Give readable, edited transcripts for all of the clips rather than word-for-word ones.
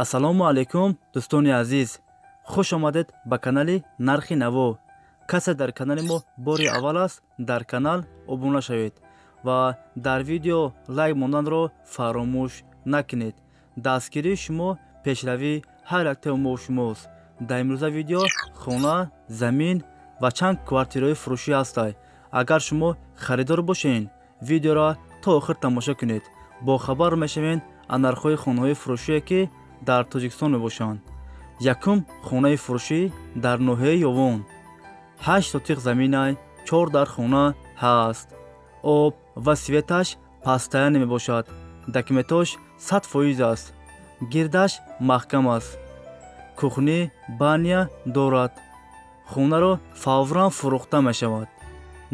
ассалому алайкум дӯстони азиз, хуш омадед ба канали Нархи Наво. Касе дар канали мо бори аввал аст, дар канал обуна шавед ва дар видео лайк монданро фаромӯш накунед. Дастгирии шумо пешравии ҳар як теми шумост. Дар имрӯза видео хона, замин ва чанд квартираи фурӯшӣ ҳастад. Агар шумо харидор бошед, видеоро то охир тамошо кунед. бо хабар мешавед аз нархҳои хонаҳои фурӯшие ки дар Тоҷикистон мебошанд. Якум хонаи фурӯшӣ дар ноҳияи Ёвон. 8 сотиқ замина, 4 дар хона ҳаст. об ва светаш пастаяне мебошад. документош 100% аст. гирдаш маҳкам аст. кухни, баня дорад. хонаро фавран фурӯхта мешавад.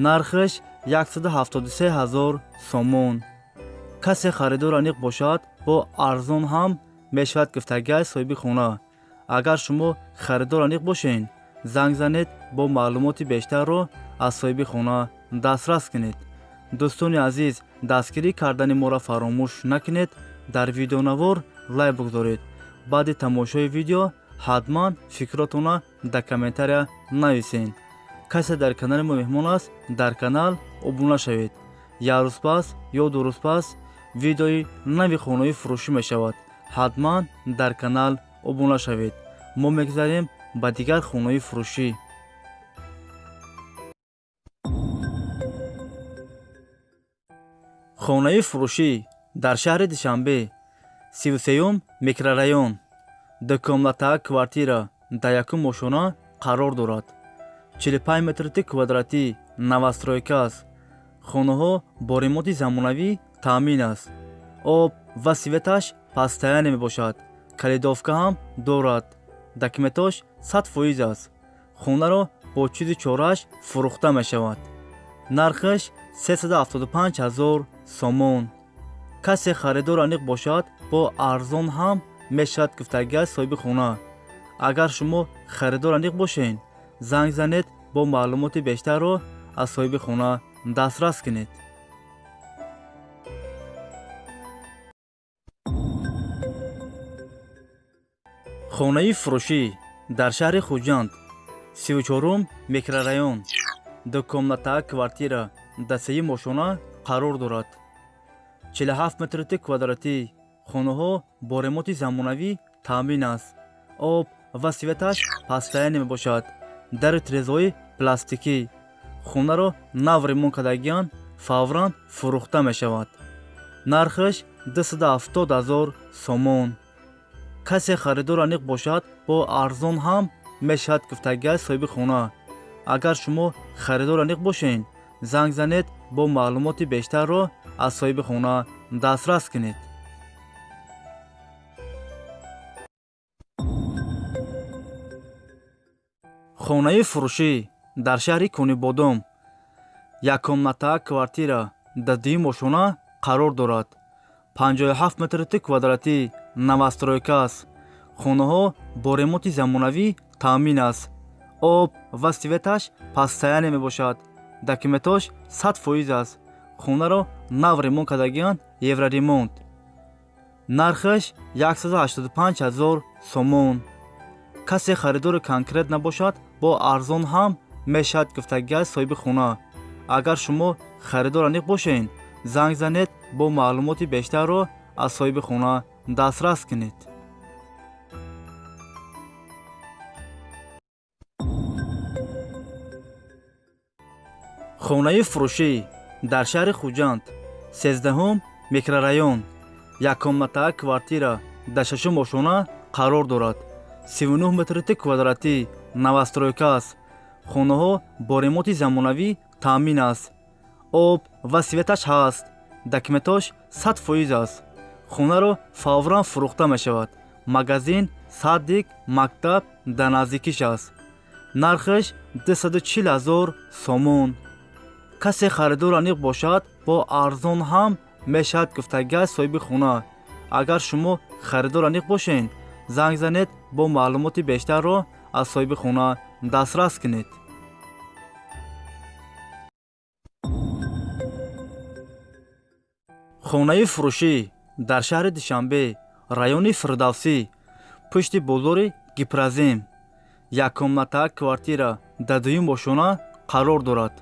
нархаш 173 000 сомон. касе харидор аниқ бошад, бо арзон ҳам мешавад гуфтагии соҳиби хона. агар шумо харидор аниқ бошед, занг занед, бо маълумоти бештарро аз соҳиби хона дастрас кунед. дӯстони азиз, дастгирӣ кардани моро фаромӯш накунед. дар видеонавор лайк бигзоред. баъди тамошои видео ҳатман фикротона дар комментария нависед. касе дар канали мо меҳмон аст, дар канал обуна шавед. як рӯз пас ё ду рӯз пас видеои нави хонаҳои фурӯшӣ мешавад. ҳатман дар канал обуна шавед. мо мегузарем ба дигар хонаҳои фурӯшӣ. хонаи фурӯшӣ дар шаҳри Душанбе, 33-ум микрорайон. дукомнатаак квартира дар якум ошона қарор дорад. 45 метри квадратӣ, новостройка аст. хонаҳо бо ремонти замонавӣ таъмин аст. об ва светаш пастаяне мебошад. калидовка ҳам дорад. документош 100% аст. хонаро бо чизи чораш фурӯхта мешавад. нархаш 375 000 сомон. касе харидор аниқ бошад, бо арзон ҳам мешавад гуфтагии соҳиби хона. агар шумо харидор аниқ бошед, занг занед, бо маълумоти бештарро аз соҳиби хона дастрас кунед. хонаи фурӯшӣ дар шаҳри Хуҷанд, 34-ум микрорайон. дукомнатаак квартира дар сеюм ошона қарор дорад. 47 метри квадратӣ. хонаҳо бо ремонти замонавӣ таъмин аст. об ва светаш пастаяне мебошад. дари тирезаҳои пластикӣ. хонаро нав ремонт кардагиан фавран фурӯхта мешавад. нархаш 270 000 сомон. касе харидор аниқ бошад, бо арзон ҳам мешавад гуфтагии соҳиби хона. агар шумо харидор аниқ бошед, занг занед, бо маълумоти бештарро аз соҳиби хона дастрас кунед. хонаи фурӯшӣ дар шаҳри Конибодом, якомнатаак квартира дар дуюм ошона қарор дорад. 57 метри квадратӣ, новостройка аст. хонаҳо бо ремонти замонавӣ таъмин аст. об ва светаш пастаяне мебошад. документош 100% аст. хонаро нав ремонт кардагиан евроремонт. нархаш 185 000 сомон. касе харидори конкрет набошад, бо арзон ҳам мешавад гуфтагии соҳиби хона. агар шумо харидор аниқ бошед, занг занед, бо маълумоти бештарро аз соҳиби хона дастрас кунед. хонаи фурӯшӣ дар шаҳри Хуҷанд, 13-ум микрорайон. якомнатаак квартира дар шашум ошона қарор дорад. 39 метри квадратӣ, новостройка аст. хонаҳо бо ремонти замонавӣ таъмин аст. об ва светаш ҳаст. документош 100% аст. хонаро фавран фурӯхта мешавад. магазин, садик, мактаб дар наздикиш аст. нархаш 240 000 сомон. касе харидор аниқ бошад, бо арзон ҳам мешавад гуфтагии соҳиби хона. агар шумо харидор аниқ бошед, занг занед, бо маълумоти бештарро аз соҳиби хона дастрас кунед. хонаи фурӯшӣ дар шаҳри Душанбе, райони Фирдавсӣ, пушти бозори Гипразим. Якумнатак квартира дар дуюм бошона қарор дорад.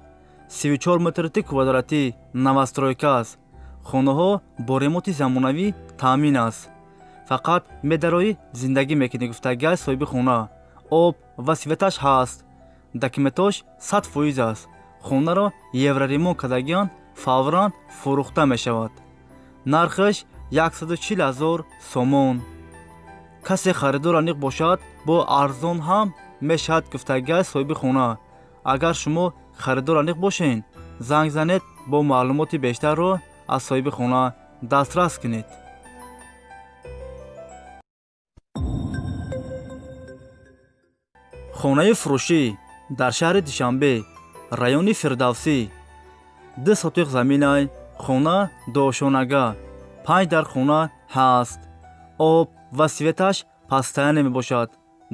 34 метри квадратӣ новостройка аст. хонаҳо бо ремонти замонавӣ таъмин аст. фақат медарои зиндагӣ мекунӣ, гуфта гай соҳиби хона. об ва светаш ҳаст. документош 100% аст. хонаро евроремонт кардагиан фавран фурӯхта мешавад. нархаш 140 000 сомон. касе харидор аниқ бошад бо арзон ҳам мешавад, гуфта гай соҳиби хона. агар шумо харидор аниқ бошед, занг занед, бо маълумоти бештарро аз соҳиби хона дастрас кунед. хонаи фурӯшӣ дар шаҳри Душанбе, райони Фирдавсӣ. 2 сотиқ заминай, хона дошонага, 5 дар хона ҳаст. об ва светаш пастаяне мебошад.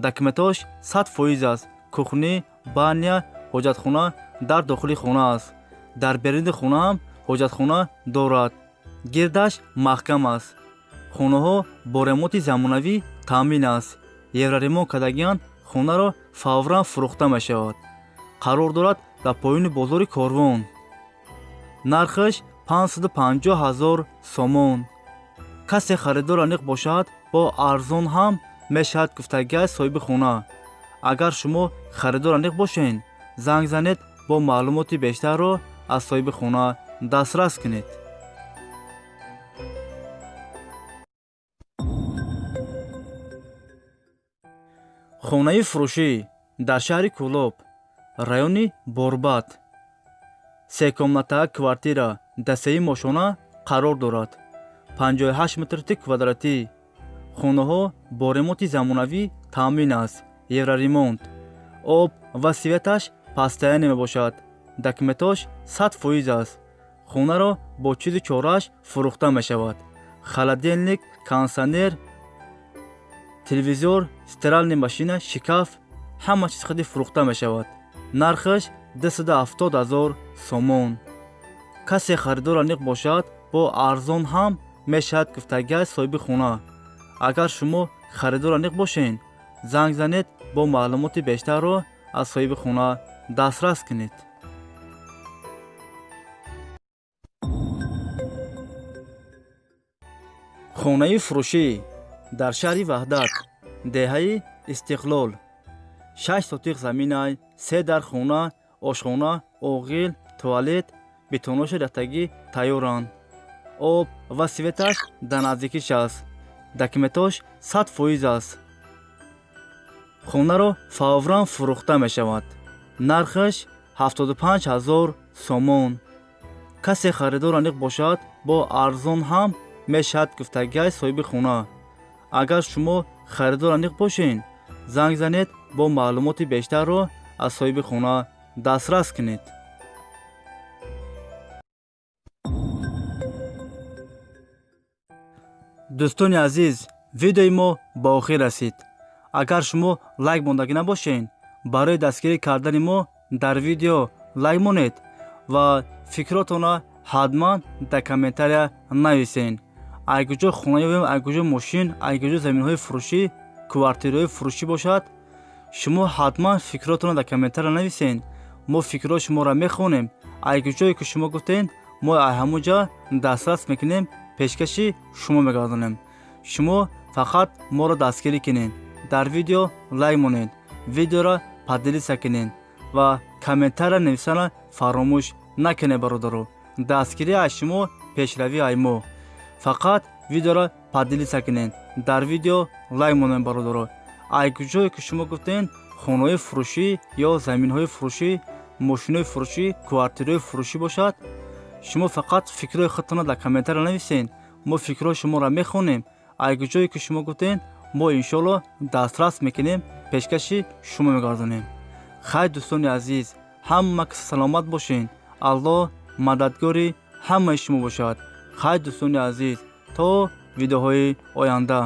документош 100% аст. кухни, баня, ҳоҷатхона дар дохили хона аст. дар беруни хона ҳам ҳоҷатхона дорад. гирдаш маҳкам аст. хонаҳо бо ремонти замонавӣ таъмин аст. евроремонт кардагиан хонаро фавран фурӯхта мешавад. қарор дорад дар поёни бозори Корвон. нархаш 550 000 сомон. касе харидор аниқ бошад, бо арзон ҳам мешавад, гуфта гай соҳиби хона. агар шумо харидор аниқ бошед, занг занед, бо маълумоти бештарро аз соҳиби хона дастрас кунед. хонаи фурӯшӣ дар шаҳри Кӯлоб, райони Борбат. 3 комнатаак квартира дастаи мошона қарор дорад. 58 метри квадратӣ. хонаҳо бо ремонти замонавӣ таъмин аст. евроремонт. об ва светаш пастаяне мебошад. документош 100% аст. хонаро бо чизи чораш фурӯхта мешавад. холодильник, кондитсионер, телевизор, стиральная машина, шикаф, ҳама чиз худи фурӯхта мешавад. нархаш 270 000 сомон. касе харидор аниқ бошад, бо арзон ҳам мешавад, гуфта гай соҳиби хона. агар шумо харидор аниқ бошед, занг занед, бо маълумоти бештарро аз соҳиби хона дастрас кунед. хонаи фурӯшӣ дар шаҳри Ваҳдат, деҳаи Истиқлол. 6 сотиқ заминай, 3 дар хона, ошхона, оғил, туалет, бетоноши рехтагӣ тайёранд. об ва светаш дар наздикиш аст. документош 100% аст. хонаро фавран фурӯхта мешавад. нархаш 75 000 сомон. касе харидор аниқ бошад, бо арзон ҳам мешавад, гуфта гай соҳиби хона. агар шумо харидор аниқ бошед, занг занед, бо маълумоти бештарро аз соҳиби хона дастрас кунед. дӯстони азиз, видеои мо ба охир расид. агар шумо лайк мондагӣ набошед, барои дастгирӣ кардани мо дар видео лайк монед ва фикротона ҳатман дар комментария нависед. айгуҷо хона ёбем, айгуҷо мошин, айгуҷо заминҳои фурӯшӣ, квартираҳои фурӯшӣ бошад, шумо ҳатман фикротона дар комментария нависед. мо фикрҳои шуморо мехонем. айгуҷое ки шумо гуфтед, мо ҳамонҷа дастрас мекунем, пешкаши шумо мегардонем. шумо фақат моро дастгирӣ кунед. дар видео лайк монед, видеоро падилиса кунед ва комментария нависана фаромӯш накунед. бародаро, дастгирӣ аз шумо пешравии аз мо. фақат видеоро падилиса кунед, дар видео лайк монед. бародаро, айгуҷое ки шумо гуфтед, хонаҳои фурӯшӣ ё заминҳои фурӯшӣ, мошинои фурӯшӣ, квартираҳои фурӯшӣ бошад, шумо фақат фикрҳои худтонро дар комментария нависед. мо фикрҳои шуморо мехонем. айгуҷое ки шумо гуфтед, мо иншоалло дастрас мекунем, пешкаши шумо мегардонем. хай дӯстони азиз, ҳама кас саломат бошед. аллоҳ мададгори ҳамаи шумо бошад. хай дӯстони азиз, то видеоҳои оянда.